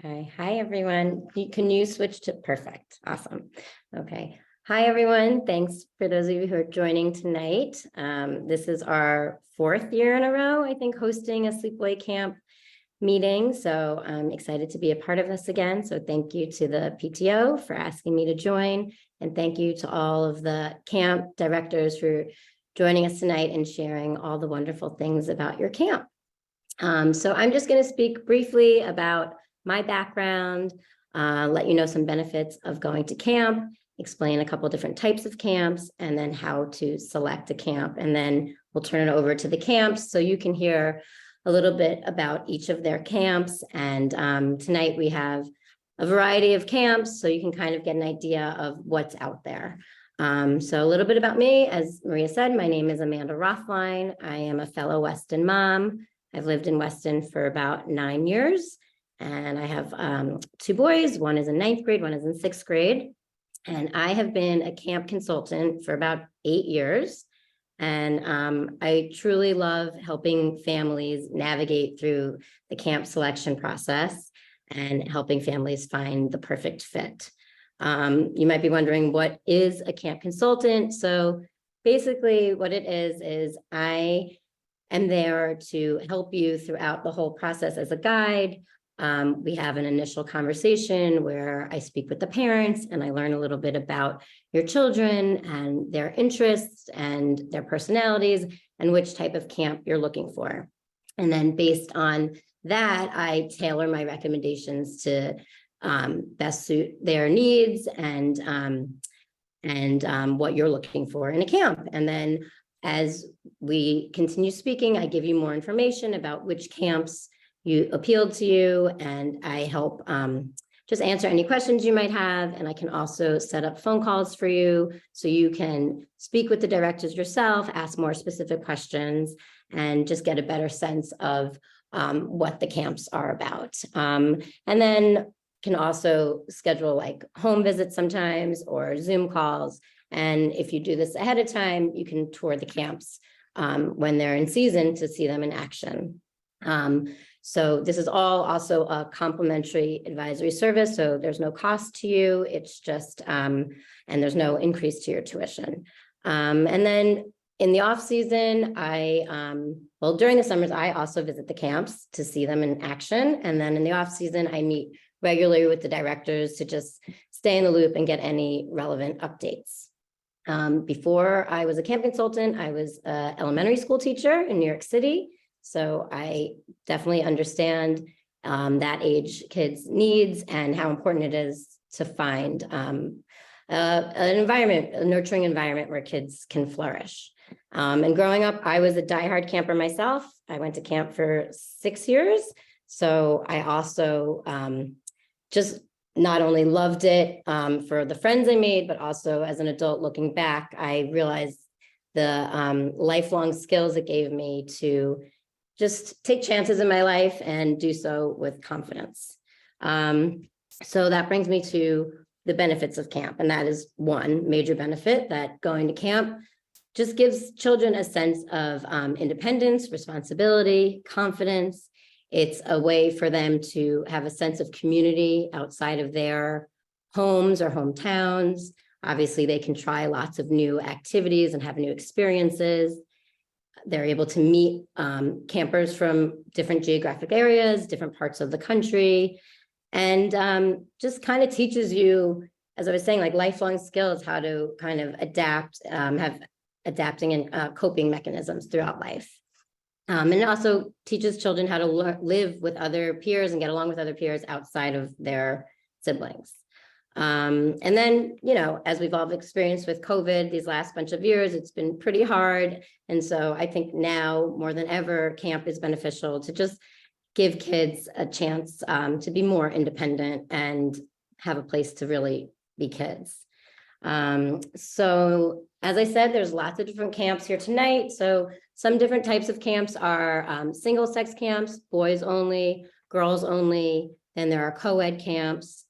Okay. Hi, everyone. Can you switch to perfect? Awesome. Okay. Hi, everyone. Thanks for those of you who are joining tonight. This is our fourth year in a row, I think, hosting a sleepaway camp meeting. So I'm excited to be a part of this again. So thank you to the PTO for asking me to join. And thank you to all of the camp directors for joining us tonight and sharing all the wonderful things about your camp. So I'm just going to speak briefly about my background, let you know some benefits of going to camp, explain a couple of different types of camps, and then how to select a camp. And then we'll turn it over to the camps so you can hear a little bit about each of their camps. And tonight we have a variety of camps, so you can kind of get an idea of what's out there. So a little bit about me. As Maria said, my name is Amanda Rothline. I am a fellow Weston mom. I've lived in Weston for about 9 years, and I have two boys. One is in 9th grade, one is in 6th grade. And I have been a camp consultant for about 8 years. And I truly love helping families navigate through the camp selection process and helping families find the perfect fit. You might be wondering, what is a camp consultant? So basically what it is I am there to help you throughout the whole process as a guide. We have an initial conversation where I speak with the parents and I learn a little bit about your children and their interests and their personalities and which type of camp you're looking for. And then based on that, I tailor my recommendations to best suit their needs and what you're looking for in a camp. And then as we continue speaking, I give you more information about which camps appealed to you, and I help just answer any questions you might have. And I can also set up phone calls for you so you can speak with the directors yourself, ask more specific questions, and just get a better sense of what the camps are about. And then can also schedule like home visits sometimes or Zoom calls. And if you do this ahead of time, you can tour the camps when they're in season to see them in action. So this is all also a complimentary advisory service. So there's no cost to you. It's just, and there's no increase to your tuition. And then in the off season, well, during the summers, I also visit the camps to see them in action. And then in the off season, I meet regularly with the directors to just stay in the loop and get any relevant updates. Before I was a camp consultant, I was an elementary school teacher in New York City. So I definitely understand that age kids' needs and how important it is to find an environment, a nurturing environment where kids can flourish. And growing up, I was a diehard camper myself. I went to camp for 6 years. So I also just not only loved it for the friends I made, but also as an adult looking back, I realized the lifelong skills it gave me to just take chances in my life and do so with confidence. So that brings me to the benefits of camp. And that is one major benefit, that going to camp just gives children a sense of independence, responsibility, confidence. It's a way for them to have a sense of community outside of their homes or hometowns. Obviously, they can try lots of new activities and have new experiences. They're able to meet campers from different geographic areas, different parts of the country, and just kind of teaches you, as I was saying, like lifelong skills, how to kind of adapt, have adapting and coping mechanisms throughout life. And it also teaches children how to live with other peers and get along with other peers outside of their siblings. And then, you know, as we've all experienced with COVID these last bunch of years, it's been pretty hard. And so I think now more than ever, camp is beneficial to just give kids a chance to be more independent and have a place to really be kids. So as I said, there's lots of different camps here tonight. So some different types of camps are single sex camps, boys only, girls only. Then there are co-ed camps.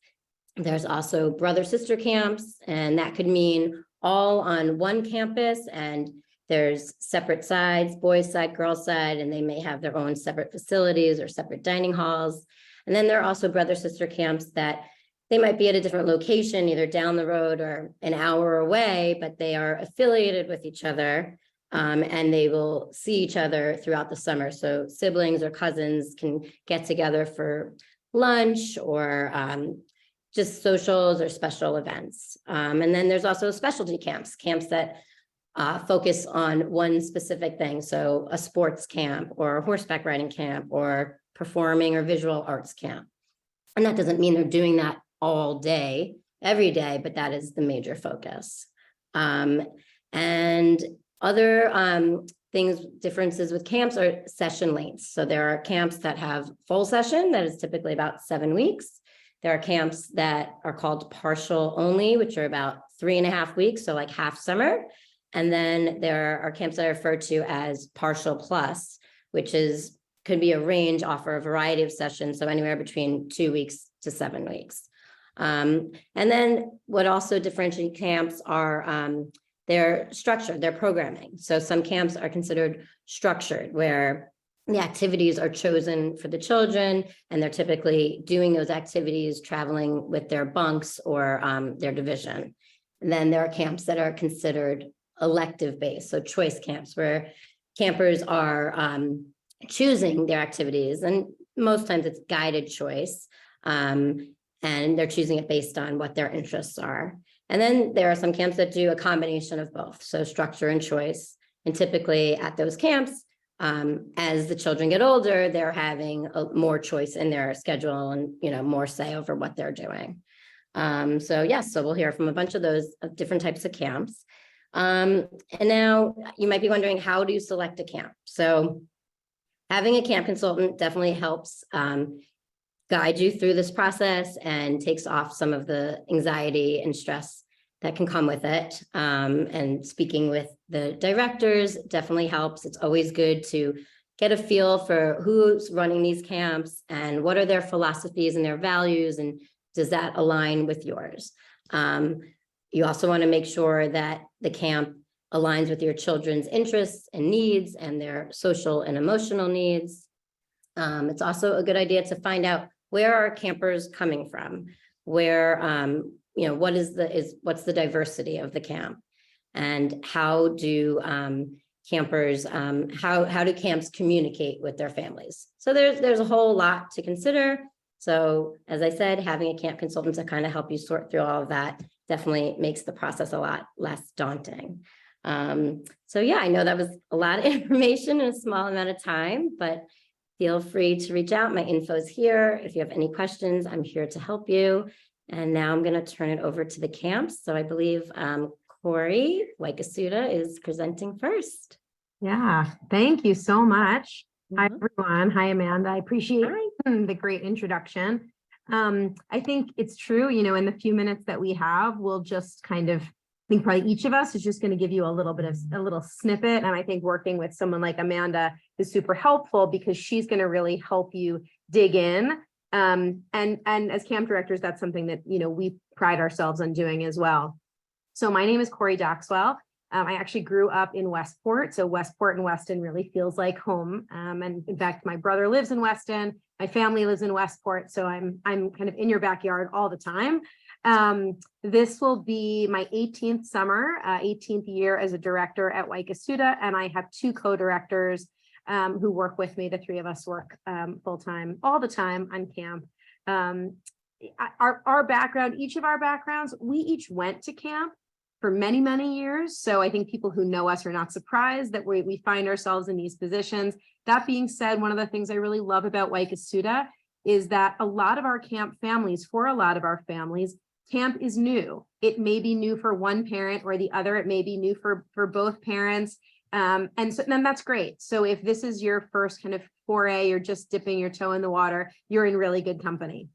There's also brother-sister camps, and that could mean all on one campus, and there's separate sides, boys side, girls side, and they may have their own separate facilities or separate dining halls. And then there are also brother-sister camps that they might be at a different location, either down the road or an hour away, but they are affiliated with each other, and they will see each other throughout the summer. So siblings or cousins can get together for lunch or just socials or special events. And then there's also specialty camps that focus on one specific thing. So a sports camp or a horseback riding camp or performing or visual arts camp. And that doesn't mean they're doing that all day, every day, but that is the major focus. And other differences with camps are session lengths. So there are camps that have full session that is typically about 7 weeks. There are camps that are called partial only, which are about 3.5 weeks, so like half summer. And then there are camps that are referred to as partial plus, which could be a range, offer a variety of sessions, so anywhere between 2 weeks to 7 weeks. And then what also differentiates camps are their structure, their programming. So some camps are considered structured, where the activities are chosen for the children, and they're typically doing those activities, traveling with their bunks or their division. And then there are camps that are considered elective based, so choice camps, where campers are choosing their activities, and most times it's guided choice. And they're choosing it based on what their interests are. And then there are some camps that do a combination of both, so structure and choice. And typically at those camps, as the children get older, they're having more choice in their schedule and more say over what they're doing. So we'll hear from a bunch of those different types of camps. And now you might be wondering, how do you select a camp? So having a camp consultant definitely helps guide you through this process and takes off some of the anxiety and stress that can come with it. And speaking with the directors definitely helps. It's always good to get a feel for who's running these camps and what are their philosophies and their values, and does that align with yours? You also want to make sure that the camp aligns with your children's interests and needs and their social and emotional needs. It's also a good idea to find out, where are campers coming from? Where, what's the diversity of the camp? And how do campers, how do camps communicate with their families? So there's a whole lot to consider. So as I said, having a camp consultant to kind of help you sort through all of that definitely makes the process a lot less daunting. I know that was a lot of information in a small amount of time, but feel free to reach out. My info is here. If you have any questions, I'm here to help you. And now I'm going to turn it over to the camps. So I believe Corey Waikasuta is presenting first. Yeah, thank you so much. Hi, everyone. Hi, Amanda. I appreciate the great introduction. I think it's true, in the few minutes that we have, we'll just kind of, I think probably each of us is just going to give you a little snippet. And I think working with someone like Amanda is super helpful, because she's going to really help you dig in. And as camp directors, that's something that, we pride ourselves on doing as well. So my name is Corey Doxwell. I actually grew up in Westport. So Westport and Weston really feels like home. And in fact, my brother lives in Weston. My family lives in Westport. So I'm kind of in your backyard all the time. This will be my 18th summer, 18th year as a director at Waikasuta. And I have 2 co-directors who work with me. The 3 of us work full-time all the time on camp. Our background, each of our backgrounds, we each went to camp for many, many years. So I think people who know us are not surprised that we find ourselves in these positions. That being said, one of the things I really love about Waikasuta is that a lot of our camp families, camp is new. It may be new for one parent or the other. It may be new for both parents. And so then that's great. So if this is your first kind of foray, you're just dipping your toe in the water, you're in really good company.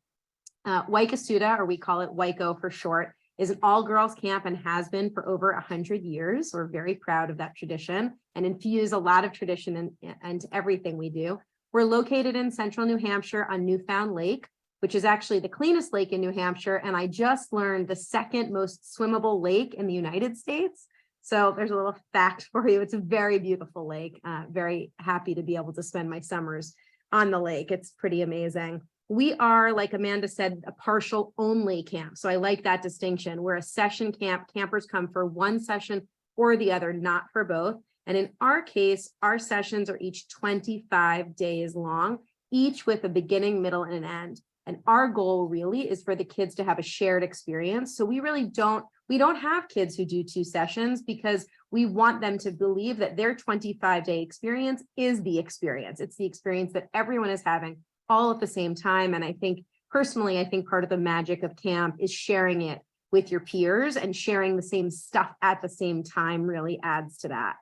Waikasuta, or we call it Waiko for short, is an all-girls camp and has been for over 100 years. We're very proud of that tradition and infuse a lot of tradition into everything we do. We're located in central New Hampshire on Newfound Lake, which is actually the cleanest lake in New Hampshire. And I just learned the 2nd most swimmable lake in the United States. So there's a little fact for you. It's a very beautiful lake. Very happy to be able to spend my summers on the lake. It's pretty amazing. We are, like Amanda said, a partial only camp. So I like that distinction. We're a session camp. Campers come for one session or the other, not for both. And in our case, our sessions are each 25 days long, each with a beginning, middle, and an end. And our goal really is for the kids to have a shared experience. So we don't have kids who do 2 sessions because we want them to believe that their 25-day experience is the experience. It's the experience that everyone is having all at the same time. And I think personally, I think part of the magic of camp is sharing it with your peers, and sharing the same stuff at the same time really adds to that.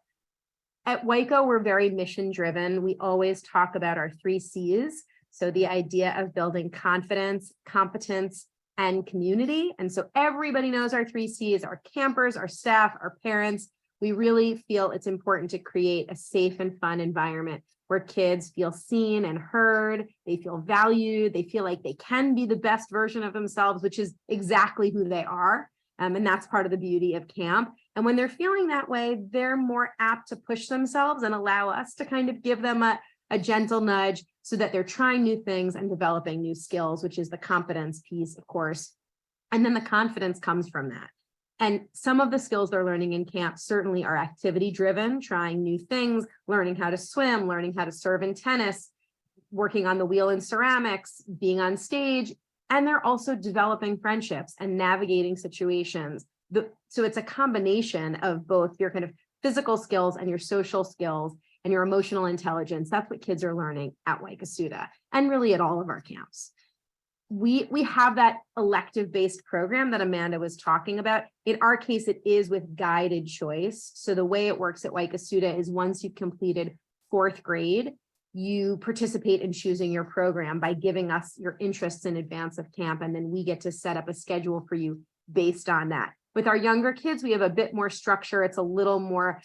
At Waco, we're very mission driven. We always talk about our 3 C's. So the idea of building confidence, competence, and community. And so everybody knows our 3 C's, our campers, our staff, our parents. We really feel it's important to create a safe and fun environment where kids feel seen and heard, they feel valued, they feel like they can be the best version of themselves, which is exactly who they are. And that's part of the beauty of camp. And when they're feeling that way, they're more apt to push themselves and allow us to kind of give them a gentle nudge so that they're trying new things and developing new skills, which is the competence piece, of course. And then the confidence comes from that. And some of the skills they're learning in camp certainly are activity driven, trying new things, learning how to swim, learning how to serve in tennis, working on the wheel in ceramics, being on stage. And they're also developing friendships and navigating situations. So it's a combination of both your kind of physical skills and your social skills and your emotional intelligence. That's what kids are learning at Waikas and really at all of our camps. We have that elective-based program that Amanda was talking about. In our case, it is with guided choice. So the way it works at Waikas is once you've completed 4th grade, you participate in choosing your program by giving us your interests in advance of camp, and then we get to set up a schedule for you based on that. With our younger kids, we have a bit more structure. It's a little more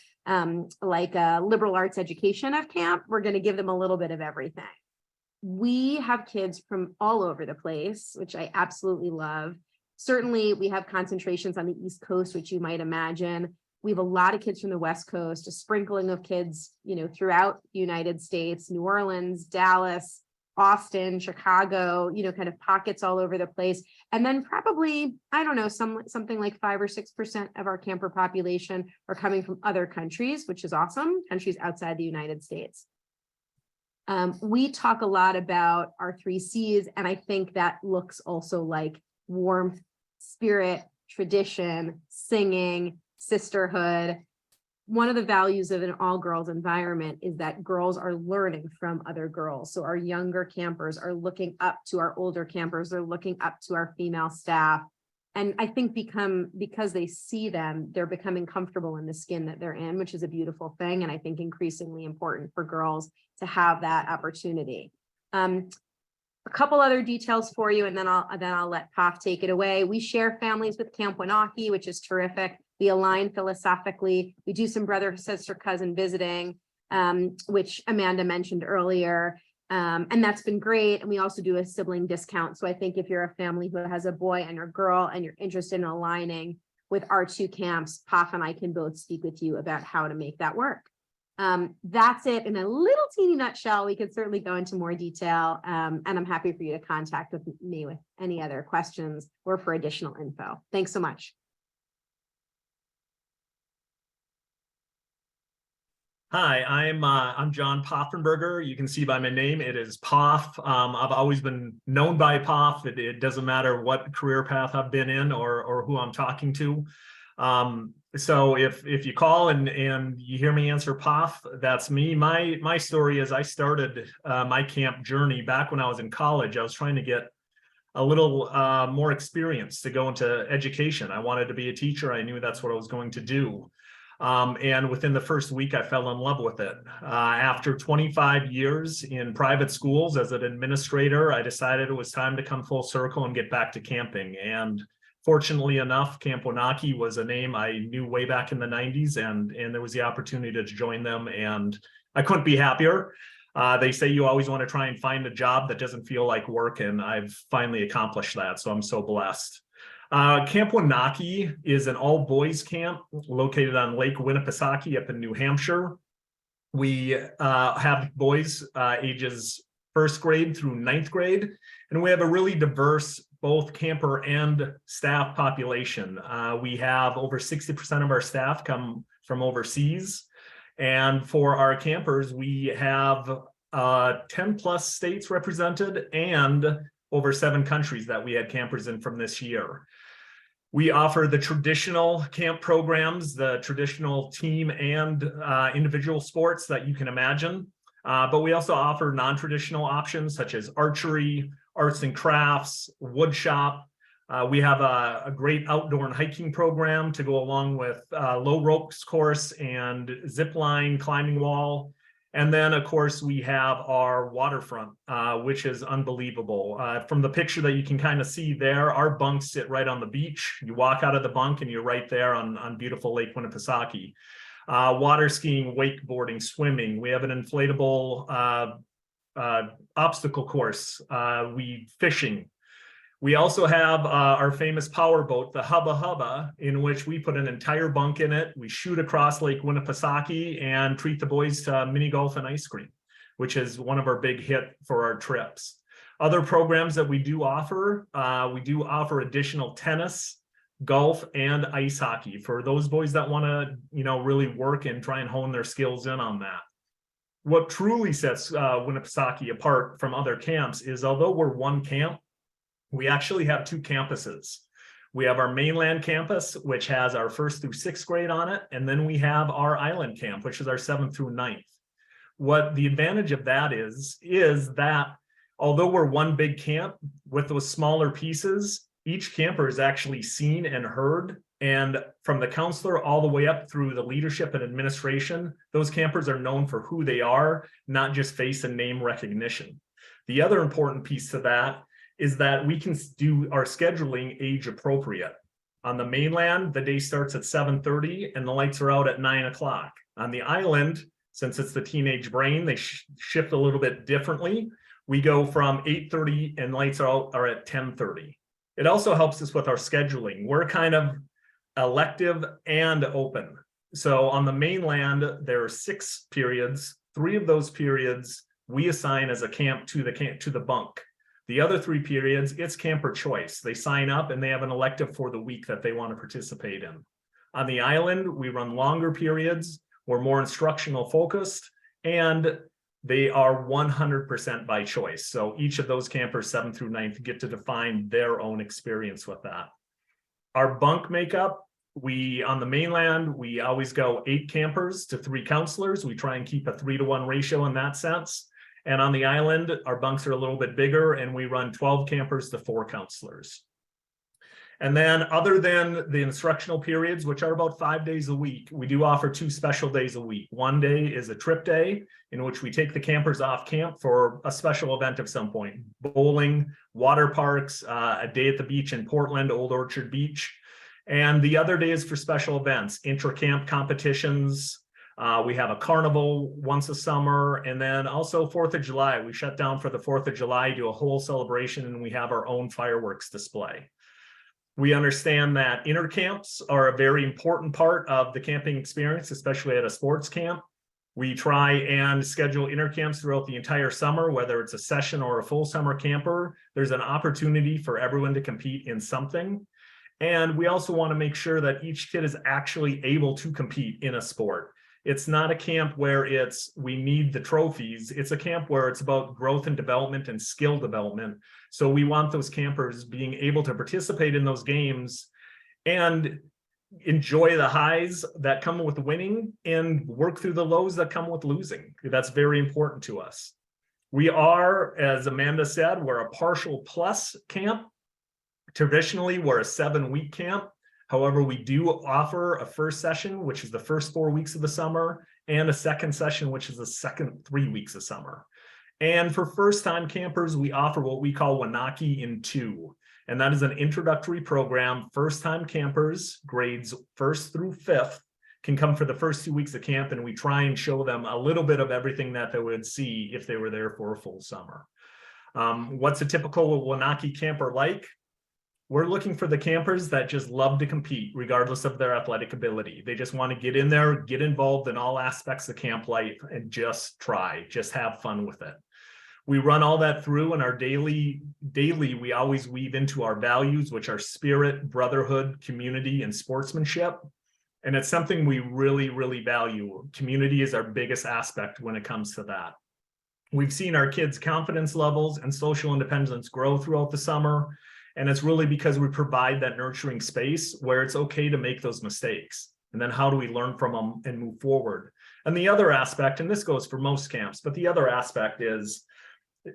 like a liberal arts education of camp. We're going to give them a little bit of everything. We have kids from all over the place, which I absolutely love. Certainly, we have concentrations on the East Coast, which you might imagine. We have a lot of kids from the West Coast, a sprinkling of kids, throughout the United States, New Orleans, Dallas, Austin, Chicago, kind of pockets all over the place. And then probably, I don't know, something like 5 or 6% of our camper population are coming from other countries, which is awesome, countries outside the United States. We talk a lot about our 3 C's, and I think that looks also like warmth, spirit, tradition, singing, sisterhood. One of the values of an all-girls environment is that girls are learning from other girls. So our younger campers are looking up to our older campers, they're looking up to our female staff. And I think because they see them, they're becoming comfortable in the skin that they're in, which is a beautiful thing. And I think increasingly important for girls to have that opportunity. A couple other details for you, and then I'll let Paf take it away. We share families with Camp Wanaki, which is terrific. We align philosophically. We do some brother, sister, cousin visiting, which Amanda mentioned earlier. And that's been great. And we also do a sibling discount. So I think if you're a family who has a boy and a girl and you're interested in aligning with our 2 camps, Paf and I can both speak with you about how to make that work. That's it in a little teeny nutshell. We could certainly go into more detail, and I'm happy for you to contact me with any other questions or for additional info. Thanks so much. Hi, I'm John Poffenberger. You can see by my name, it is Poff. I've always been known by Poff. It doesn't matter what career path I've been in or who I'm talking to. So if you call and you hear me answer Poff, that's me. My story is I started my camp journey back when I was in college. I was trying to get a little more experience to go into education. I wanted to be a teacher. I knew that's what I was going to do. And within the first week, I fell in love with it. After 25 years in private schools as an administrator, I decided it was time to come full circle and get back to camping. And fortunately enough, Camp Wanaki was a name I knew way back in the 90s, and there was the opportunity to join them, and I couldn't be happier. They say you always want to try and find a job that doesn't feel like work, and I've finally accomplished that, so I'm so blessed. Camp Wanaki is an all-boys camp located on Lake Winnipesaukee up in New Hampshire. We have boys ages first grade through ninth grade. And we have a really diverse both camper and staff population. We have over 60% of our staff come from overseas. And for our campers, we have 10 plus states represented and over 7 countries that we had campers in from this year. We offer the traditional camp programs, the traditional team and individual sports that you can imagine. But we also offer non-traditional options such as archery, arts and crafts, wood shop. We have a great outdoor and hiking program to go along with low ropes course and zip line, climbing wall. And then, of course, we have our waterfront, which is unbelievable. From the picture that you can kind of see there, our bunks sit right on the beach. You walk out of the bunk and you're right there on beautiful Lake Winnipesaukee. Water skiing, wakeboarding, swimming. We have an inflatable obstacle course. Fishing. We also have our famous power boat, the Hubba Hubba, in which we put an entire bunk in it. We shoot across Lake Winnipesaukee and treat the boys to mini golf and ice cream, which is one of our big hit for our trips. Other programs that we do offer additional tennis, golf, and ice hockey for those boys that want to, really work and try and hone their skills in on that. What truly sets Winnipesaukee apart from other camps is although we're one camp, we actually have 2 campuses. We have our mainland campus, which has our 1st through 6th grade on it. And then we have our island camp, which is our 7th through 9th. What the advantage of that is that although we're one big camp with those smaller pieces, each camper is actually seen and heard. And from the counselor all the way up through the leadership and administration, those campers are known for who they are, not just face and name recognition. The other important piece to that is that we can do our scheduling age appropriate. On the mainland, the day starts at 7:30 and the lights are out at 9 o'clock. On the island, since it's the teenage brain, they shift a little bit differently. We go from 8:30 and lights are at 10:30. It also helps us with our scheduling. We're kind of elective and open. So on the mainland, there are 6 periods. 3 of those periods we assign as a camp to the bunk. The other 3 periods, it's camper choice. They sign up and they have an elective for the week that they want to participate in. On the island, we run longer periods. We're more instructional focused, and they are 100% by choice. So each of those campers, 7th through 9th, get to define their own experience with that. Our bunk makeup, on the mainland, we always go 8 campers to 3 counselors. We try and keep a 3-to-1 ratio in that sense. And on the island, our bunks are a little bit bigger and we run 12 campers to 4 counselors. And then other than the instructional periods, which are about 5 days a week, we do offer 2 special days a week. One day is a trip day in which we take the campers off camp for a special event of some point. Bowling, water parks, a day at the beach in Portland, Old Orchard Beach. And the other day is for special events, intra-camp competitions. We have a carnival once a summer, and then also 4th of July. We shut down for the 4th of July, do a whole celebration, and we have our own fireworks display. We understand that intercamps are a very important part of the camping experience, especially at a sports camp. We try and schedule intercamps throughout the entire summer, whether it's a session or a full summer camper. There's an opportunity for everyone to compete in something. And we also want to make sure that each kid is actually able to compete in a sport. It's not a camp where we need the trophies. It's a camp where it's about growth and development and skill development. So we want those campers being able to participate in those games and enjoy the highs that come with winning and work through the lows that come with losing. That's very important to us. We are, as Amanda said, we're a partial plus camp. Traditionally, we're a 7-week camp. However, we do offer a first session, which is the first 4 weeks of the summer, and a second session, which is the second 3 weeks of summer. And for first-time campers, we offer what we call Wanaki in 2. And that is an introductory program. First-time campers, grades 1st through 5th, can come for the first 2 weeks of camp, and we try and show them a little bit of everything that they would see if they were there for a full summer. What's a typical Wanaki camper like? We're looking for the campers that just love to compete regardless of their athletic ability. They just want to get in there, get involved in all aspects of camp life and just have fun with it. We run all that through in our daily, we always weave into our values, which are spirit, brotherhood, community, and sportsmanship. And it's something we really, really value. Community is our biggest aspect when it comes to that. We've seen our kids' confidence levels and social independence grow throughout the summer. And it's really because we provide that nurturing space where it's okay to make those mistakes. And then how do we learn from them and move forward? And the other aspect, and this goes for most camps, but the other aspect is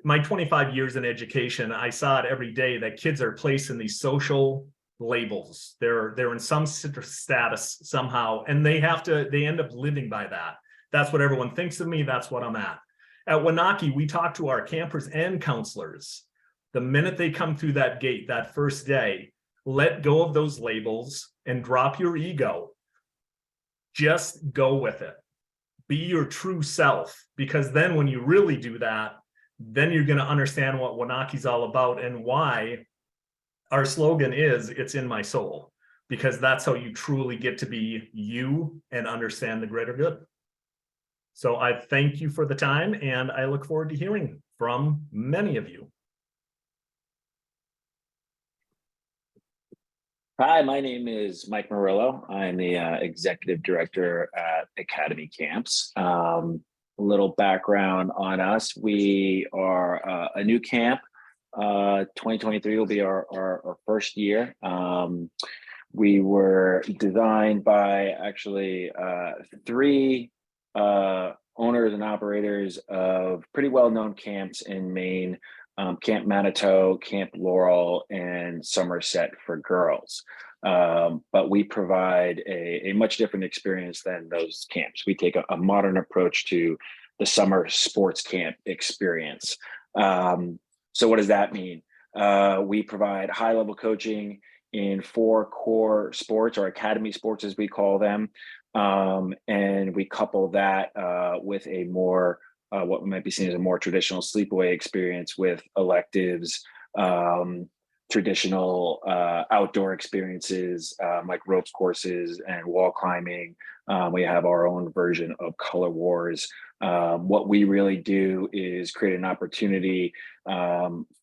my 25 years in education, I saw it every day that kids are placed in these social labels. They're in some status somehow, and they end up living by that. That's what everyone thinks of me. That's what I'm at. At Waunakee, we talk to our campers and counselors. The minute they come through that gate, that first day, let go of those labels and drop your ego. Just go with it. Be your true self, because then when you really do that, then you're going to understand what Waunakee's all about and why our slogan is "It's in my soul," because that's how you truly get to be you and understand the greater good. So I thank you for the time, and I look forward to hearing from many of you. Hi, my name is Mike Murillo. I'm the executive director at Academy Camps. A little background on us. We are a new camp. 2023 will be our first year. We were designed by actually three owners and operators of pretty well-known camps in Maine, Camp Manitou, Camp Laurel, and Somerset for girls. But we provide a much different experience than those camps. We take a modern approach to the summer sports camp experience. So what does that mean? We provide high-level coaching in 4 core sports, or academy sports as we call them. And we couple that with a more what might be seen as a more traditional sleepaway experience with electives, traditional outdoor experiences like ropes courses and wall climbing. We have our own version of Color Wars. What we really do is create an opportunity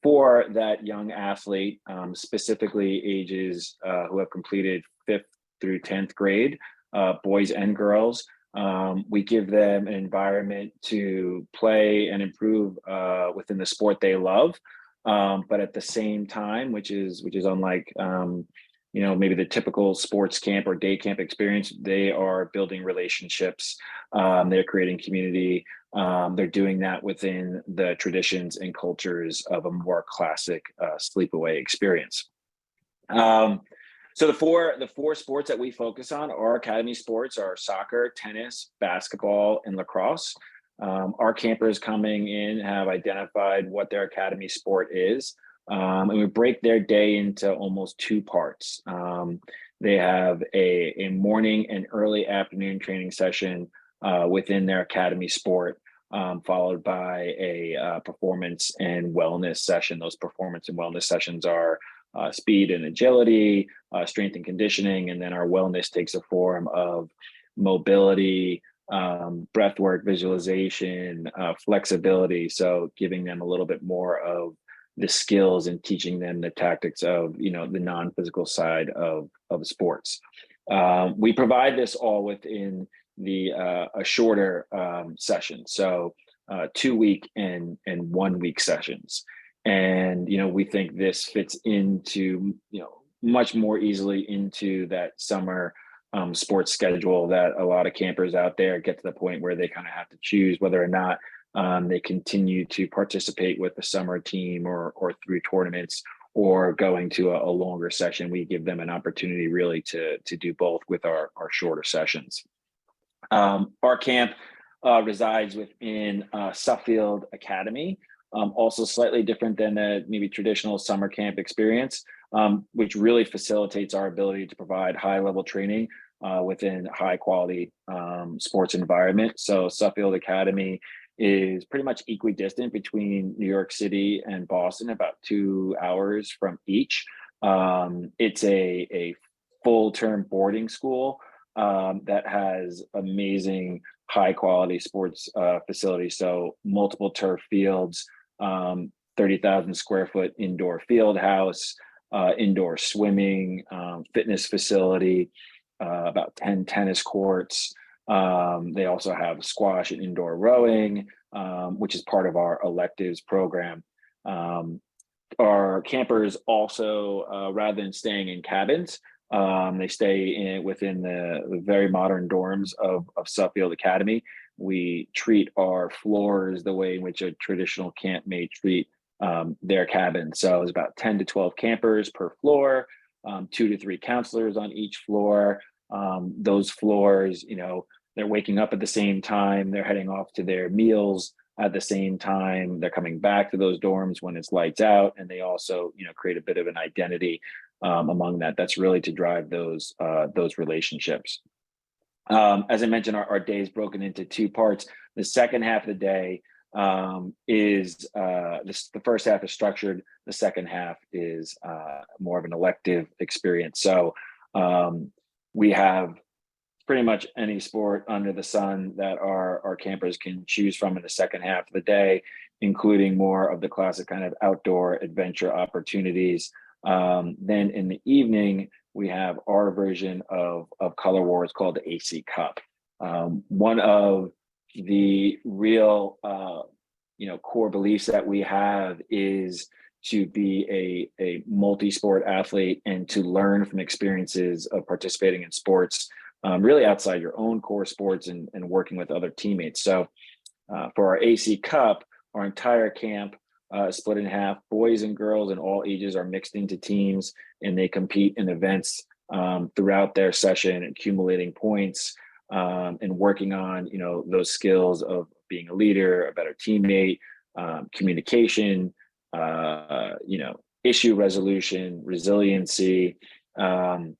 for that young athlete, specifically ages who have completed 5th through 10th grade, boys and girls. We give them an environment to play and improve within the sport they love, but at the same time, which is unlike maybe the typical sports camp or day camp experience, they are building relationships. They're creating community. They're doing that within the traditions and cultures of a more classic sleepaway experience. So the four sports that we focus on, our academy sports, are soccer, tennis, basketball, and lacrosse. Our campers coming in have identified what their academy sport is, and we break their day into almost 2 parts. They have a morning and early afternoon training session within their academy sport, followed by a performance and wellness session. Those performance and wellness sessions are speed and agility, strength and conditioning, and then our wellness takes a form of mobility, breath work, visualization, flexibility. So giving them a little bit more of the skills and teaching them the tactics of the non-physical side of sports. We provide this all within a shorter session, so 2-week and 1-week sessions. And we think this fits into much more easily into that summer sports schedule that a lot of campers out there get to the point where they kind of have to choose whether or not they continue to participate with the summer team or through tournaments, or going to a longer session. We give them an opportunity really to do both with our shorter sessions. Our camp resides within Suffield Academy, also slightly different than the maybe traditional summer camp experience, which really facilitates our ability to provide high-level training within high quality sports environment. So Suffield Academy is pretty much equidistant between New York City and Boston, about 2 hours from each. It's a full-term boarding school that has amazing high quality sports facilities. So multiple turf fields, 30,000 square foot indoor field house, indoor swimming, fitness facility, about 10 tennis courts. They also have squash and indoor rowing, which is part of our electives program. Our campers also, rather than staying in cabins, they stay within the very modern dorms of Suffield Academy. We treat our floors the way in which a traditional camp may treat their cabin. So it's about 10 to 12 campers per floor, 2 to 3 counselors on each floor. Those floors, they're waking up at the same time, they're heading off to their meals at the same time, they're coming back to those dorms when it's lights out, and they also, create a bit of an identity among that. That's really to drive those relationships. As I mentioned, our day is broken into 2 parts. The second half of the day is the first half is structured. The second half is more of an elective experience. So we have pretty much any sport under the sun that our campers can choose from in the second half of the day, including more of the classic kind of outdoor adventure opportunities. Then in the evening, we have our version of Color Wars called the AC Cup. One of the real core beliefs that we have is to be a multi-sport athlete and to learn from experiences of participating in sports, really outside your own core sports and working with other teammates. So for our AC Cup, our entire camp split in half. Boys and girls and all ages are mixed into teams, and they compete in events throughout their session, accumulating points and working on those skills of being a leader, a better teammate, communication, issue resolution, resiliency, and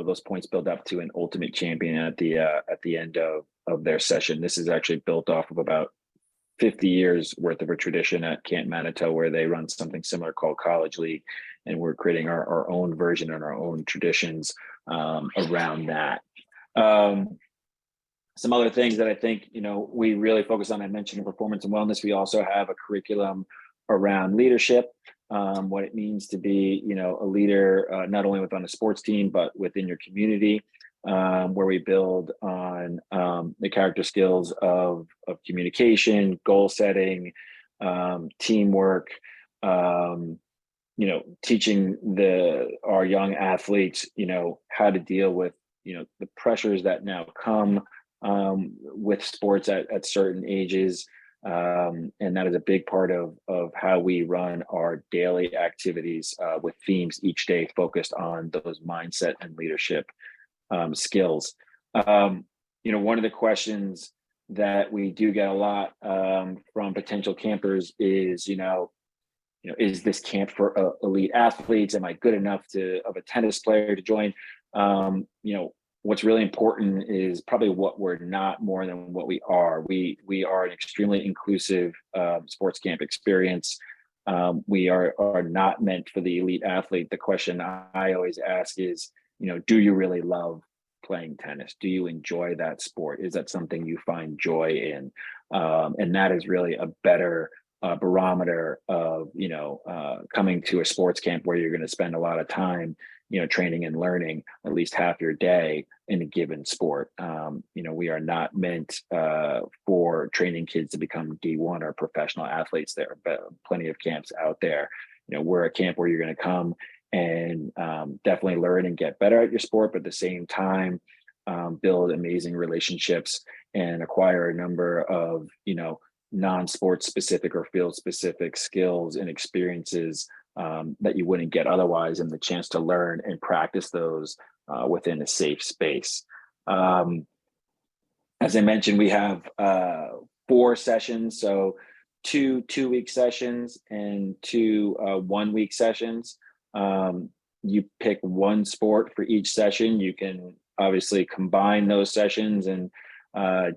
those points build up to an ultimate champion at the end of their session. This is actually built off of about 50 years worth of a tradition at Canton Manitou, where they run something similar called College League, and we're creating our own version and our own traditions around that. Some other things that I think we really focus on, I mentioned performance and wellness. We also have a curriculum around leadership, what it means to be a leader, not only within a sports team but within your community, where we build on the character skills of communication, goal setting, teamwork, teaching our young athletes how to deal with the pressures that now come with sports at certain ages, and that is a big part of how we run our daily activities, with themes each day focused on those mindset and leadership skills. One of the questions that we do get a lot from potential campers is, is this camp for elite athletes? Am I good enough of a tennis player to join? What's really important is probably what we're not more than what we are. We are an extremely inclusive sports camp experience. We are not meant for the elite athlete. The question I always ask is, do you really love playing tennis? Do you enjoy that sport? Is that something you find joy in? And that is really a better barometer of, coming to a sports camp where you're going to spend a lot of time, training and learning at least half your day in a given sport. We are not meant for training kids to become D1 or professional athletes. There are plenty of camps out there. We're a camp where you're going to come and definitely learn and get better at your sport, but at the same time, build amazing relationships and acquire a number of, non-sport specific or field specific skills and experiences that you wouldn't get otherwise, and the chance to learn and practice those within a safe space. As I mentioned, we have 4 sessions, so 2 2-week sessions and 2 1-week sessions. You pick one sport for each session. You can obviously combine those sessions and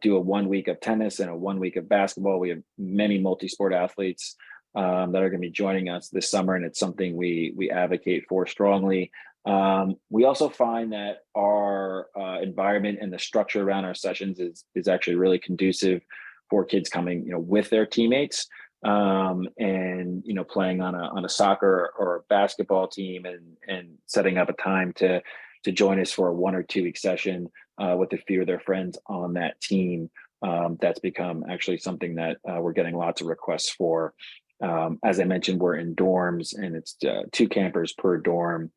do a 1 week of tennis and a 1 week of basketball. We have many multi-sport athletes that are going to be joining us this summer, and it's something we advocate for strongly. We also find that our environment and the structure around our sessions is actually really conducive for kids coming, with their teammates. and playing on a soccer or a basketball team, and setting up a time to join us for a 1 or 2 week session with a few of their friends on that team. That's become actually something that we're getting lots of requests for. As I mentioned, we're in dorms, and it's 2 campers per dorm.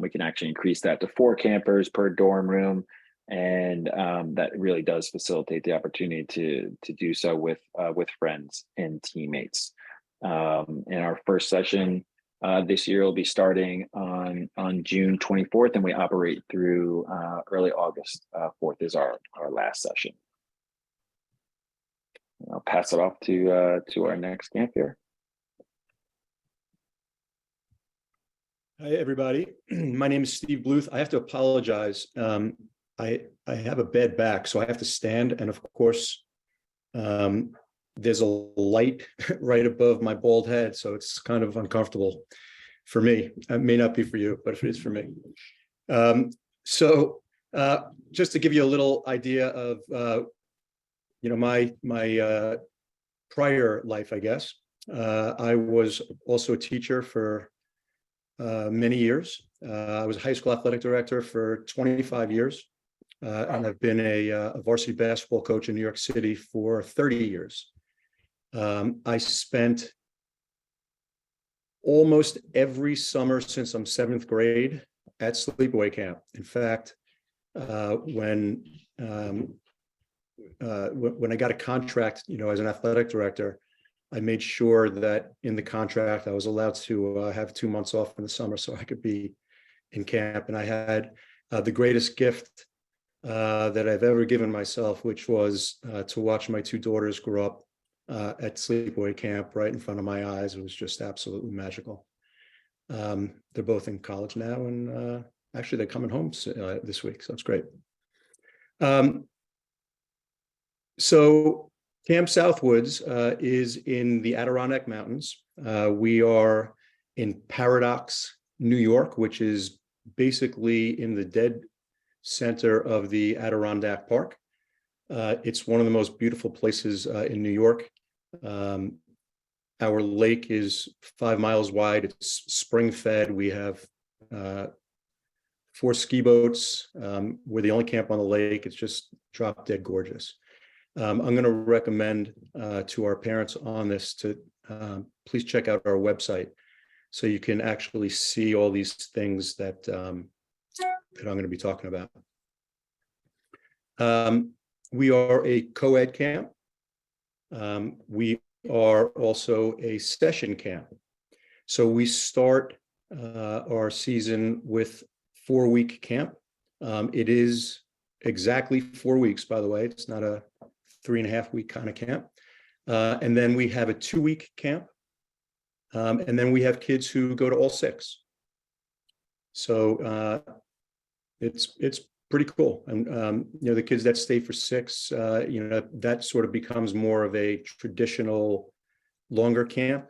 We can actually increase that to 4 campers per dorm room, and that really does facilitate the opportunity to do so with friends and teammates. In our first session this year will be starting on June 24th, and we operate through early August 4th is our last session. I'll pass it off to our next camp here. Hi, everybody. My name is Steve Bluth. I have to apologize. I have a bad back, so I have to stand. And of course, there's a light right above my bald head, so it's kind of uncomfortable for me. It may not be for you, but it is for me. Just to give you a little idea of, my prior life, I guess. I was also a teacher for many years. I was a high school athletic director for 25 years. And I've been a varsity basketball coach in New York City for 30 years. I spent almost every summer since I'm 7th grade at sleepaway camp. In fact, when I got a contract, as an athletic director, I made sure that in the contract I was allowed to have 2 months off in the summer so I could be in camp. And I had the greatest gift that I've ever given myself, which was to watch my 2 daughters grow up at sleepaway camp right in front of my eyes. It was just absolutely magical. They're both in college now, and actually they're coming home this week, so it's great. So Camp Southwoods is in the Adirondack Mountains. We are in Paradox, New York, which is basically in the dead center of the Adirondack Park. It's one of the most beautiful places in New York. Our lake is 5 miles wide. It's spring fed. We have 4 ski boats. We're the only camp on the lake. It's just drop dead gorgeous. I'm going to recommend to our parents on this to please check out our website so you can actually see all these things that I'm going to be talking about. We are a co-ed camp. We are also a session camp. So we start our season with 4-week camp. It is exactly 4 weeks, by the way. It's not a 3.5-week kind of camp. And then we have a 2-week camp. And then we have kids who go to all 6. So it's pretty cool. And the kids that stay for 6, that sort of becomes more of a traditional longer camp.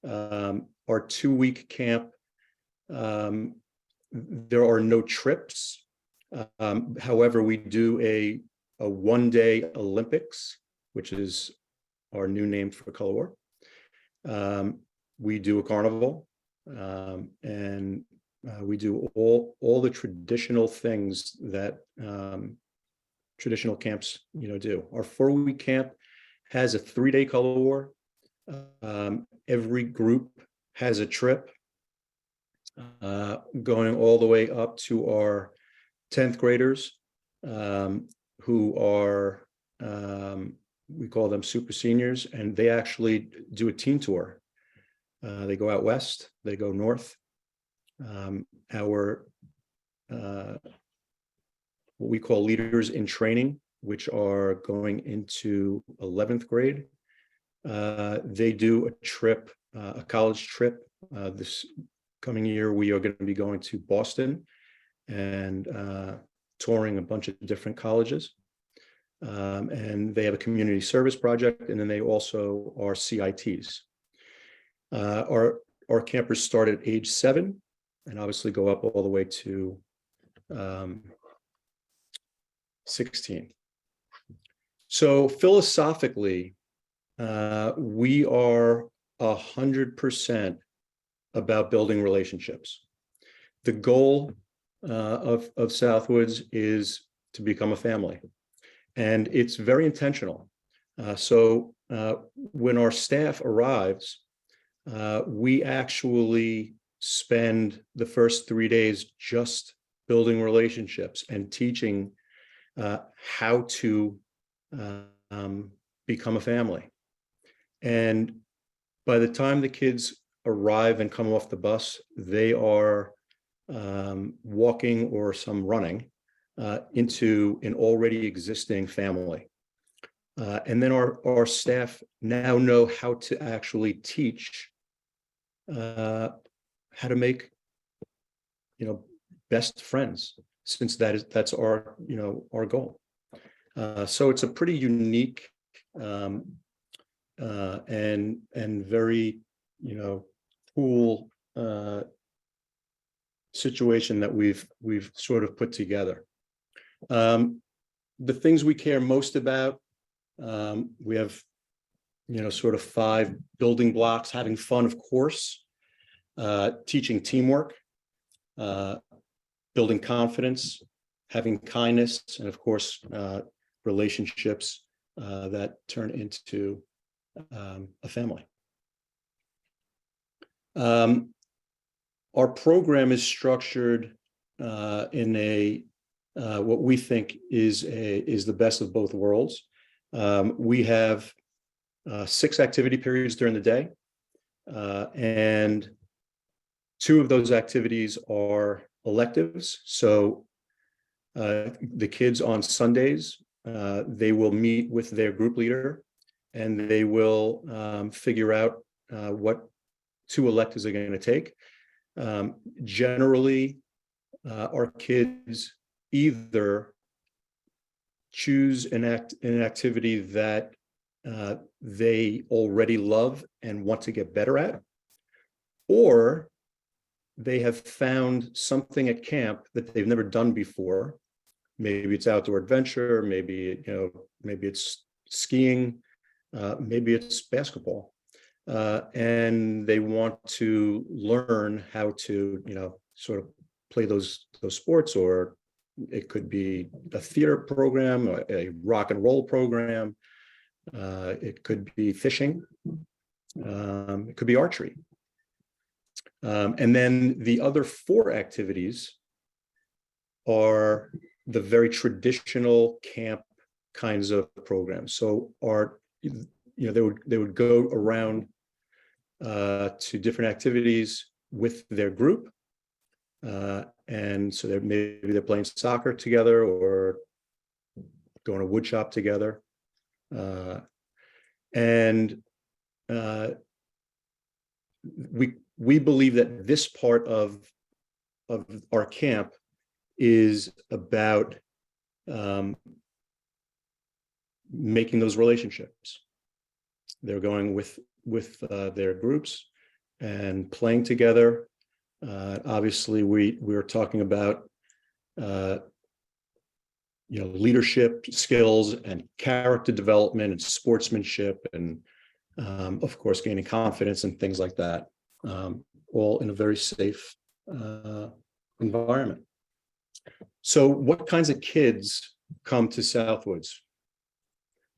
Our 2-week camp, there are no trips. However, we do a 1-day Olympics, which is our new name for Color War. We do a carnival, and we do all the traditional things that traditional camps, do. Our 4-week camp has a 3-day Color War. Every group has a trip, going all the way up to our 10th graders, who are, we call them super seniors, and they actually do a teen tour. They go out west, they go north. Our what we call leaders in training, which are going into 11th grade, they do a trip, a college trip. This coming year, we are going to be going to Boston and touring a bunch of different colleges. And they have a community service project, and then they also are CITs. Our campers start at age 7 and obviously go up all the way to 16. So philosophically, we are 100% about building relationships. The goal of Southwoods is to become a family, and it's very intentional. So when our staff arrives, we actually spend the first 3 days just building relationships and teaching how to become a family. And by the time the kids arrive and come off the bus, they are walking or some running into an already existing family. And then our staff now know how to actually teach how to make, best friends, since that's our, our goal. So it's a pretty unique and very, cool situation that we've sort of put together. The things we care most about, we have, sort of 5 building blocks: having fun, of course, teaching teamwork, building confidence, having kindness, and of course, relationships that turn into a family. Our program is structured in a what we think is the best of both worlds. We have 6 activity periods during the day, and 2 of those activities are electives. So the kids on Sundays, they will meet with their group leader, and they will figure out what 2 electives they're going to take. Generally, our kids either choose an activity that they already love and want to get better at, or they have found something at camp that they've never done before. Maybe it's outdoor adventure, maybe maybe it's skiing, maybe it's basketball, and they want to learn how to sort of play those sports. Or it could be a theater program, or a rock and roll program. It could be fishing. It could be archery. And then the other 4 activities are the very traditional camp kinds of programs. So they would go around to different activities with their group. And so maybe they're playing soccer together, or going to wood shop together. And we believe that this part of our camp is about making those relationships. They're going with their groups and playing together. Obviously, we're talking about leadership skills and character development and sportsmanship, and of course gaining confidence and things like that, all in a very safe environment. So what kinds of kids come to Southwoods?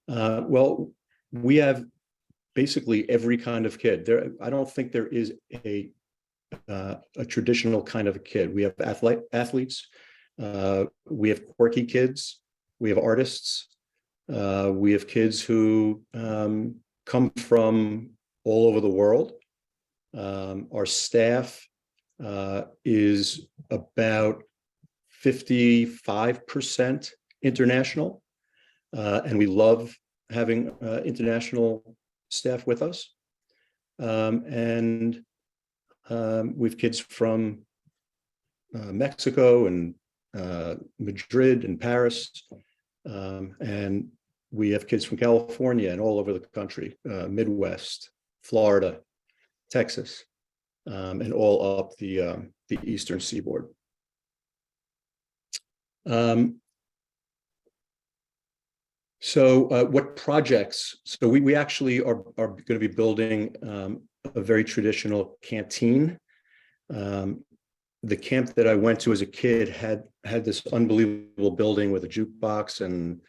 Well, we have basically every kind of kid. I don't think there is a traditional kind of a kid. We have athletes, we have quirky kids, we have artists, we have kids who come from all over the world. Our staff is about 55% international, and we love having international staff with us. And we've kids from Mexico and Madrid and Paris, and we have kids from California and all over the country, Midwest, Florida, Texas, and all up the eastern seaboard. So what projects? So we actually are going to be building a very traditional canteen. The camp that I went to as a kid had this unbelievable building with a jukebox and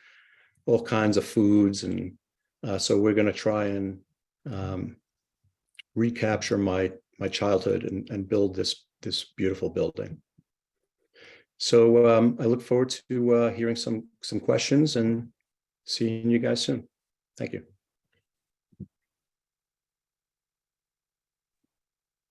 all kinds of foods. And so we're going to try and recapture my childhood and build this beautiful building. So I look forward to hearing some questions and seeing you guys soon. Thank you.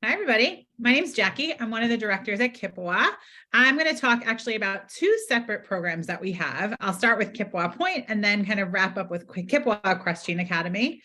Hi, everybody. My name is Jackie. I'm one of the directors at Kippawa. I'm going to talk actually about two separate programs that we have. I'll start with Kippawa Point and then kind of wrap up with Kippawa Equestrian Academy.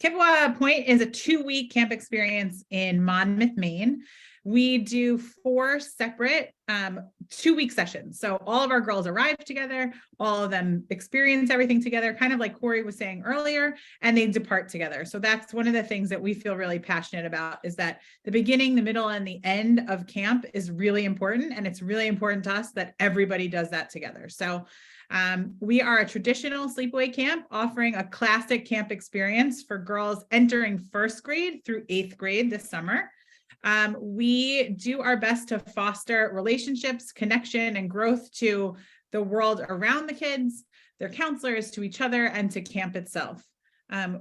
Kippawa Point is a 2-week camp experience in Monmouth, Maine. We do 4 separate 2-week sessions. So all of our girls arrive together, all of them experience everything together, kind of like Corey was saying earlier, and they depart together. So that's one of the things that we feel really passionate about, is that the beginning, the middle, and the end of camp is really important. And it's really important to us that everybody does that together. So we are a traditional sleepaway camp offering a classic camp experience for girls entering 1st grade through 8th grade this summer. We do our best to foster relationships, connection, and growth to the world around the kids, their counselors, to each other, and to camp itself.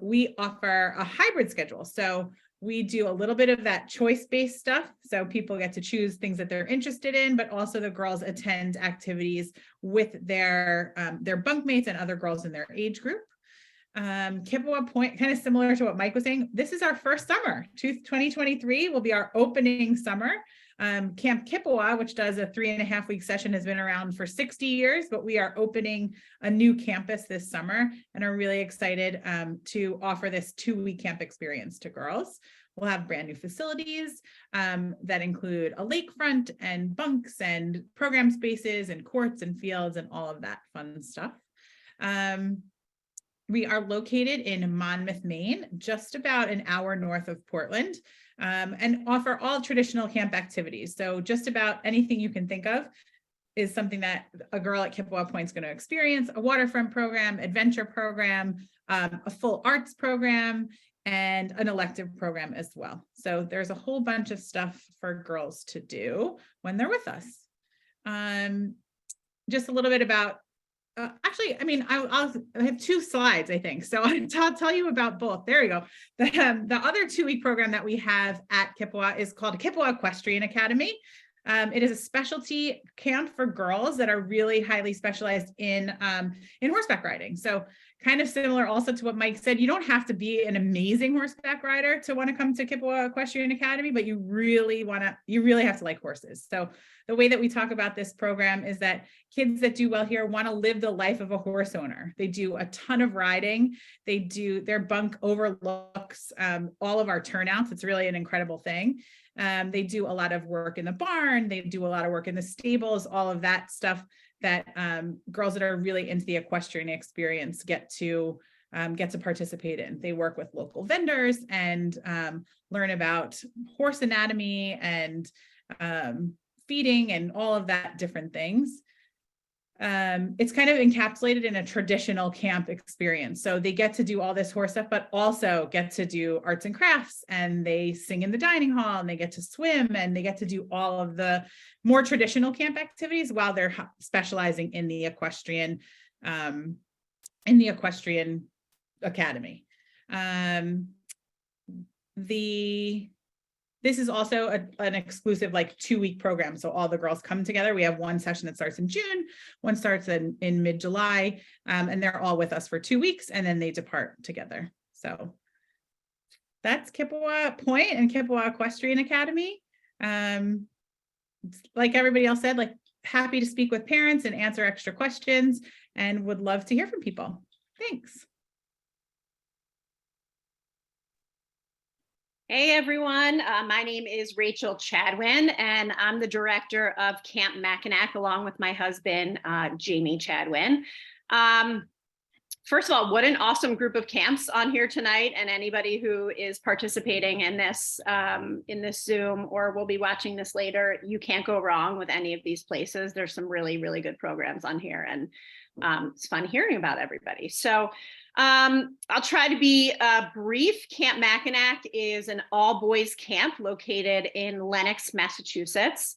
We offer a hybrid schedule. So we do a little bit of that choice-based stuff. So people get to choose things that they're interested in, but also the girls attend activities with their bunkmates and other girls in their age group. Kippawa Point, kind of similar to what Mike was saying, this is our first summer. 2023 will be our opening summer. Camp Kippawa, which does a 3.5-week session, has been around for 60 years, but we are opening a new campus this summer and are really excited to offer this 2-week camp experience to girls. We'll have brand new facilities that include a lakefront and bunks and program spaces and courts and fields and all of that fun stuff. We are located in Monmouth, Maine, just about an hour north of Portland, and offer all traditional camp activities. So just about anything you can think of is something that a girl at Kippawa Point is going to experience: a waterfront program, adventure program, a full arts program, and an elective program as well. So there's a whole bunch of stuff for girls to do when they're with us. Just a little bit about actually, I mean, I have 2 slides, I think. So I'll tell you about both. There you go. The other 2-week program that we have at Kippawa is called Kippawa Equestrian Academy. It is a specialty camp for girls that are really highly specialized in horseback riding. So kind of similar also to what Mike said, you don't have to be an amazing horseback rider to want to come to Kippawa Equestrian Academy, but you really have to like horses. So the way that we talk about this program is that kids that do well here want to live the life of a horse owner. They do a ton of riding. Their bunk overlooks all of our turnouts. It's really an incredible thing. They do a lot of work in the barn. They do a lot of work in the stables, all of that stuff that girls that are really into the equestrian experience get to participate in. They work with local vendors and learn about horse anatomy and feeding and all of that different things. It's kind of encapsulated in a traditional camp experience. So they get to do all this horse stuff, but also get to do arts and crafts, and they sing in the dining hall, and they get to swim, and they get to do all of the more traditional camp activities while they're specializing in the equestrian academy. This is also an exclusive 2-week program. So all the girls come together. We have one session that starts in June, one starts in mid-July, and they're all with us for 2 weeks, and then they depart together. So that's Kippawa Point and Kippawa Equestrian Academy. Like everybody else said, happy to speak with parents and answer extra questions, and would love to hear from people. Thanks. Hey everyone, my name is Rachel Chadwin, and I'm the director of Camp Mackinac along with my husband, Jamie Chadwin. First of all, what an awesome group of camps on here tonight, and anybody who is participating in this Zoom or will be watching this later, you can't go wrong with any of these places. There's some really, really good programs on here, and it's fun hearing about everybody. So I'll try to be brief. Camp Mackinac is an all-boys camp located in Lenox, Massachusetts.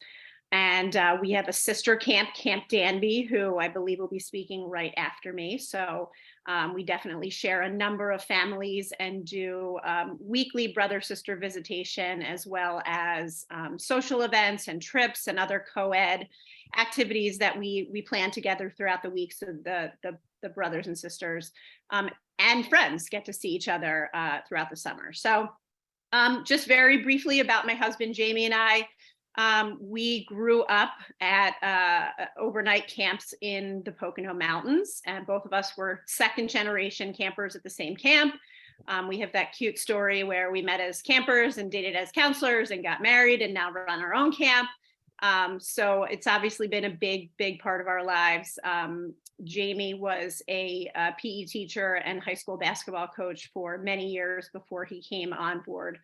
And we have a sister camp, Camp Danby, who I believe will be speaking right after me. So we definitely share a number of families and do weekly brother-sister visitation, as well as social events and trips and other co-ed activities that we plan together throughout the week, so the brothers and sisters and friends get to see each other throughout the summer. So just very briefly about my husband, Jamie, and I. We grew up at overnight camps in the Pocono Mountains, and both of us were second generation campers at the same camp. We have that cute story where we met as campers and dated as counselors and got married and now run our own camp. So it's obviously been a big part of our lives. Jamie was a PE teacher and high school basketball coach for many years before he came on board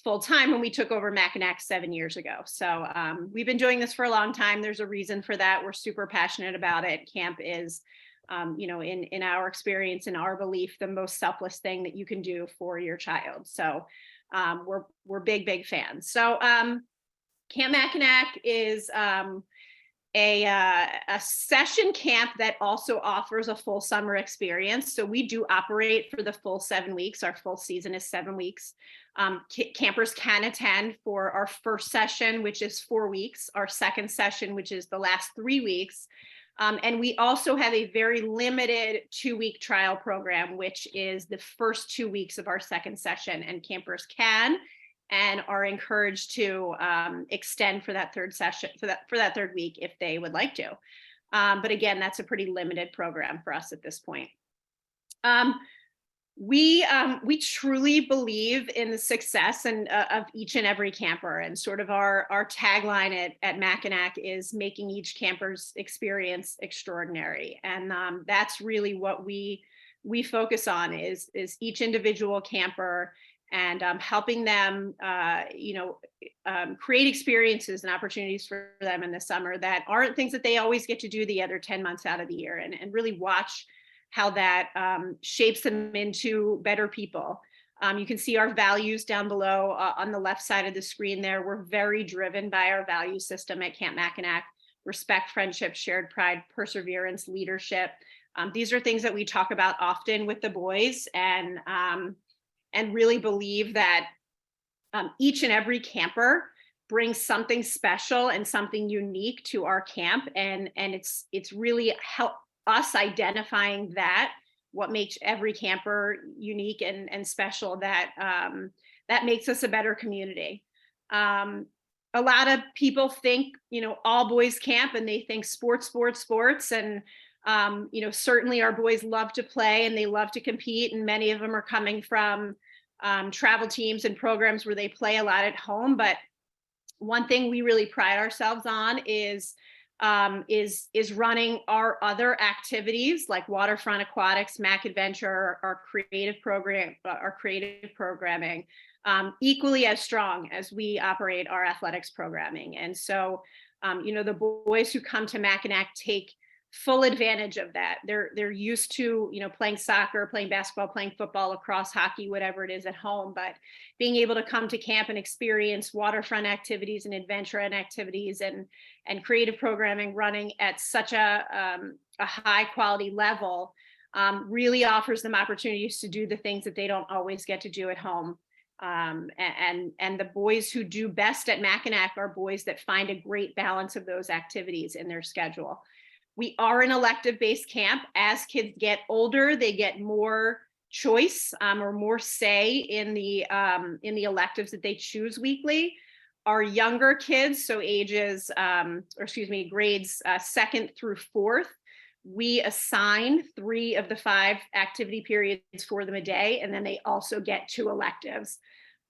full time when we took over Mackinac 7 years ago. So we've been doing this for a long time. There's a reason for that. We're super passionate about it. Camp is, in our experience, in our belief, the most selfless thing that you can do for your child. So we're big fans. So Camp Mackinac is a session camp that also offers a full summer experience. So we do operate for the full 7 weeks. Our full season is 7 weeks. Campers can attend for our first session, which is 4 weeks, our second session, which is the last 3 weeks. And we also have a very limited 2-week trial program, which is the first 2 weeks of our second session, and campers can and are encouraged to extend for that third session, for that third week if they would like to. But again, that's a pretty limited program for us at this point. We truly believe in the success of each and every camper, and sort of our tagline at Mackinac is making each camper's experience extraordinary. And that's really what we focus on is each individual camper, and helping them, create experiences and opportunities for them in the summer that aren't things that they always get to do the other 10 months out of the year, and really watch how that shapes them into better people. You can see our values down below on the left side of the screen there. We're very driven by our value system at Camp Mackinac: respect, friendship, shared pride, perseverance, leadership. These are things that we talk about often with the boys, and really believe that each and every camper brings something special and something unique to our camp. And it's really help us identifying that, what makes every camper unique and special, that makes us a better community. A lot of people think, all boys camp, and they think sports. And certainly our boys love to play and they love to compete, and many of them are coming from travel teams and programs where they play a lot at home. But one thing we really pride ourselves on is running our other activities like Waterfront Aquatics, Mac Adventure, our creative programming, equally as strong as we operate our athletics programming. And so, the boys who come to Mackinac take full advantage of that. They're used to, playing soccer, playing basketball, playing football, lacrosse, hockey, whatever it is at home, but being able to come to camp and experience waterfront activities and adventure and activities and creative programming running at such a high quality level really offers them opportunities to do the things that they don't always get to do at home. And the boys who do best at Mackinac are boys that find a great balance of those activities in their schedule. We are an elective-based camp. As kids get older, they get more choice or more say in the electives that they choose weekly. Our younger kids, so grades 2nd through 4th, we assign 3 of the 5 activity periods for them a day, and then they also get 2 electives.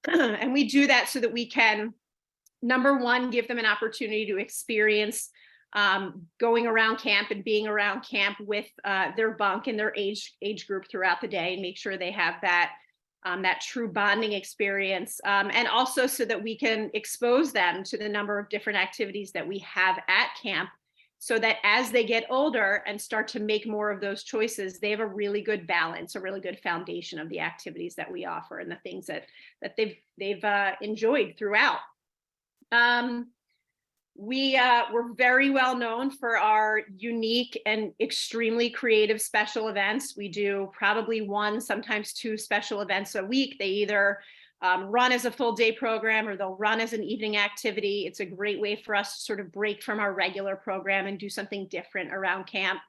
And we do that so that we can, number one, give them an opportunity to experience going around camp and being around camp with their bunk and their age group throughout the day, and make sure they have that true bonding experience. And also so that we can expose them to the number of different activities that we have at camp, so that as they get older and start to make more of those choices, they have a really good balance, a really good foundation of the activities that we offer and the things that they've enjoyed throughout. We're very well known for our unique and extremely creative special events. We do probably 1, sometimes 2 special events a week. They either run as a full day program or they'll run as an evening activity. It's a great way for us to sort of break from our regular program and do something different around camp.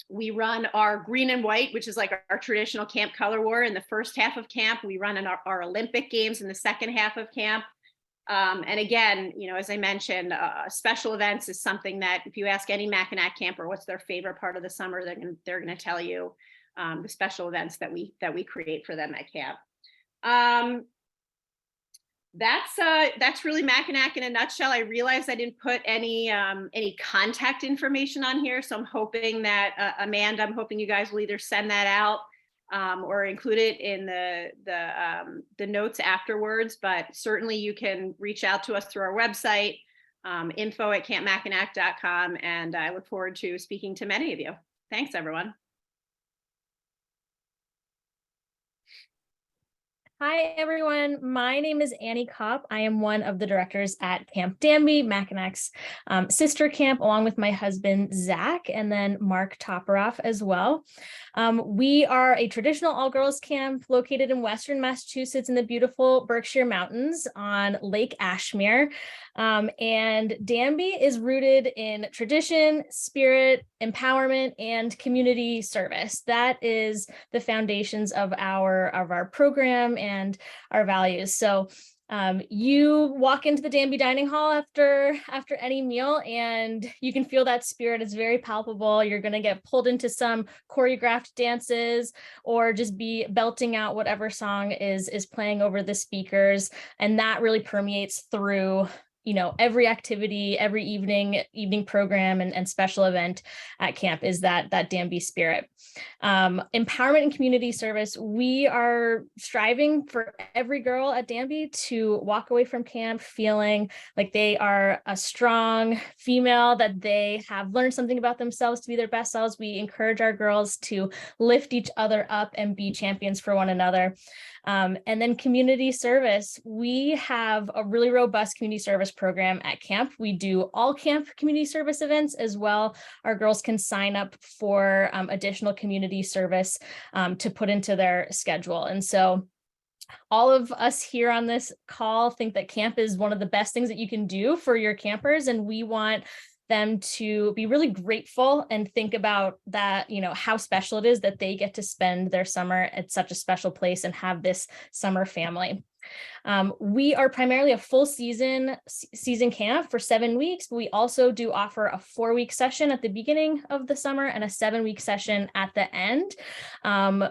We run our green and white, which is like our traditional camp color war in the first half of camp. We run in our Olympic games in the second half of camp. And again, you know, as I mentioned, special events is something that if you ask any Mackinac camper what's their favorite part of the summer, they're going to tell you the special events that we create for them at camp. That's really Mackinac in a nutshell. I realized I didn't put any contact information on here, so I'm hoping that Amanda, I'm hoping you guys will either send that out or include it in the notes afterwards. But certainly you can reach out to us through our website, info@campmackinac.com, and I look forward to speaking to many of you. Thanks, everyone. Hi, everyone. My name is Annie Kopp. I am one of the directors at Camp Danby, Mackinac's sister camp, along with my husband, Zach, and then Mark Toperoff as well. We are a traditional all-girls camp located in Western Massachusetts in the beautiful Berkshire Mountains on Lake Ashmere. And Danby is rooted in tradition, spirit, empowerment, and community service. That is the foundations of our program and our values. So you walk into the Danby dining hall after any meal and you can feel that spirit. It's very palpable. You're going to get pulled into some choreographed dances or just be belting out whatever song is playing over the speakers. And that really permeates through, you know, every activity, every evening program and special event at camp is that Danby spirit. Empowerment and community service. We are striving for every girl at Danby to walk away from camp feeling like they are a strong female, that they have learned something about themselves to be their best selves. We encourage our girls to lift each other up and be champions for one another. And then community service. We have a really robust community service program at camp. We do all camp community service events as well. Our girls can sign up for additional community service to put into their schedule. And so all of us here on this call think that camp is one of the best things that you can do for your campers. And we want them to be really grateful and think about that, you know, how special it is that they get to spend their summer at such a special place and have this summer family. We are primarily a full season camp for 7 weeks, but we also do offer a 4-week session at the beginning of the summer and a 7-week session at the end.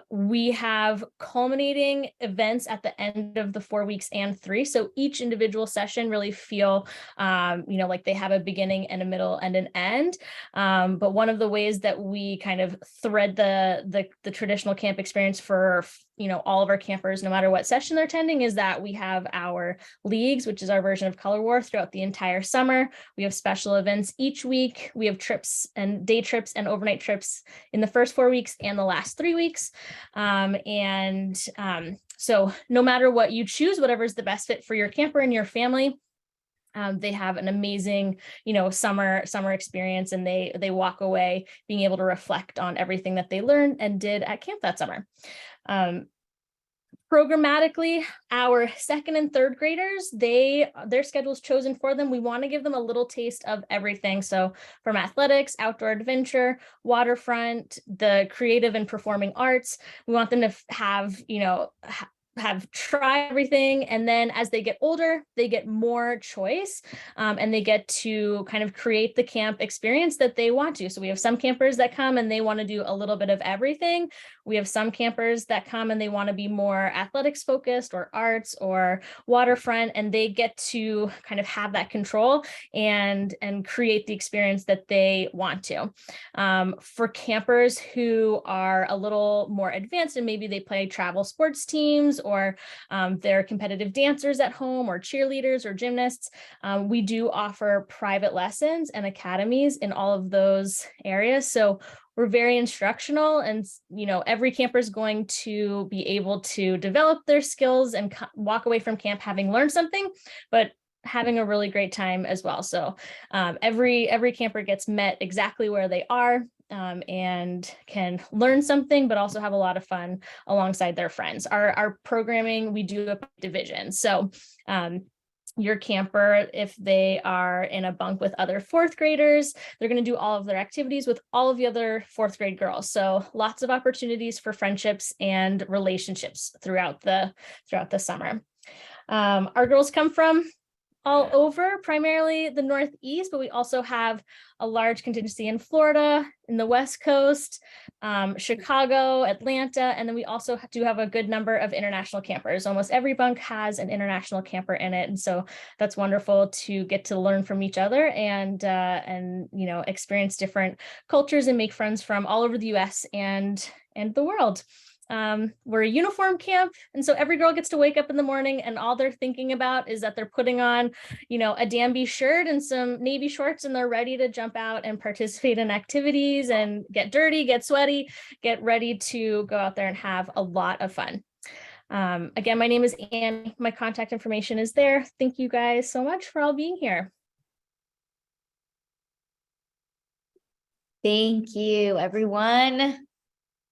We have culminating events at the end of the 4 weeks and 3. So each individual session really feel, you know, like they have a beginning and a middle and an end. But one of the ways that we kind of thread the traditional camp experience for, you know, all of our campers, no matter what session they're attending, is that we have our leagues, which is our version of color war throughout the entire summer. We have special events each week. We have trips and day trips and overnight trips in the first 4 weeks and the last 3 weeks. So no matter what you choose, whatever is the best fit for your camper and your family, they have an amazing, you know, summer experience, and they walk away being able to reflect on everything that they learned and did at camp that summer. Programmatically, our 2nd and 3rd graders, their schedule is chosen for them. We want to give them a little taste of everything. So from athletics, outdoor adventure, waterfront, the creative and performing arts, we want them to have, you know, have tried everything. And then as they get older, they get more choice, and they get to kind of create the camp experience that they want to. So we have some campers that come and they want to do a little bit of everything. We have some campers that come and they want to be more athletics focused or arts or waterfront, and they get to kind of have that control and create the experience that they want to. For campers who are a little more advanced and maybe they play travel sports teams, or they're competitive dancers at home, or cheerleaders or gymnasts, we do offer private lessons and academies in all of those areas. So we're very instructional, and every camper is going to be able to develop their skills and walk away from camp having learned something, but having a really great time as well. So every camper gets met exactly where they are, and can learn something, but also have a lot of fun alongside their friends. Our programming, we do a division. So your camper, if they are in a bunk with other fourth graders, they're going to do all of their activities with all of the other fourth grade girls. So lots of opportunities for friendships and relationships throughout the summer. Our girls come from all over, primarily the Northeast, but we also have a large contingency in Florida, in the West Coast, Chicago, Atlanta, and then we also do have a good number of international campers. Almost every bunk has an international camper in it, and so that's wonderful to get to learn from each other and experience different cultures and make friends from all over the U.S. and the world. We're a uniform camp, and so every girl gets to wake up in the morning and all they're thinking about is that they're putting on, a Danby shirt and some navy shorts, and they're ready to jump out and participate in activities and get dirty, get sweaty, get ready to go out there and have a lot of fun. Again, my name is Annie. My contact information is there. Thank you guys so much for all being here. Thank you, everyone.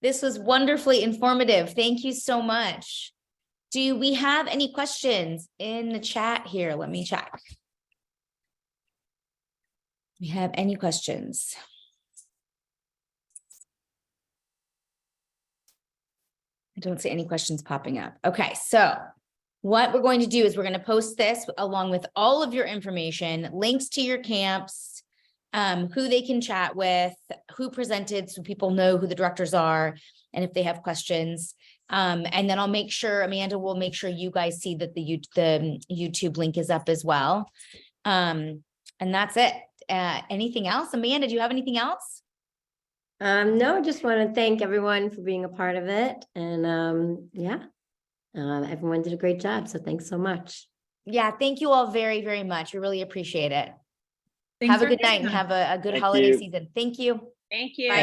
This was wonderfully informative. Thank you so much. Do we have any questions in the chat here? Let me check. Do we have any questions? I don't see any questions popping up. Okay, so what we're going to do is we're going to post this along with all of your information, links to your camps, who they can chat with, who presented, so people know who the directors are, and if they have questions. And then I'll make sure, Amanda will make sure you guys see that the YouTube link is up as well. And that's it. Anything else? Amanda, do you have anything else? No, just want to thank everyone for being a part of it. And everyone did a great job. So thanks so much. Yeah, thank you all very, very much. We really appreciate it. Thanks Have a for good night having and us. have a good Thank holiday you. season. Thank you. Thank you. Bye.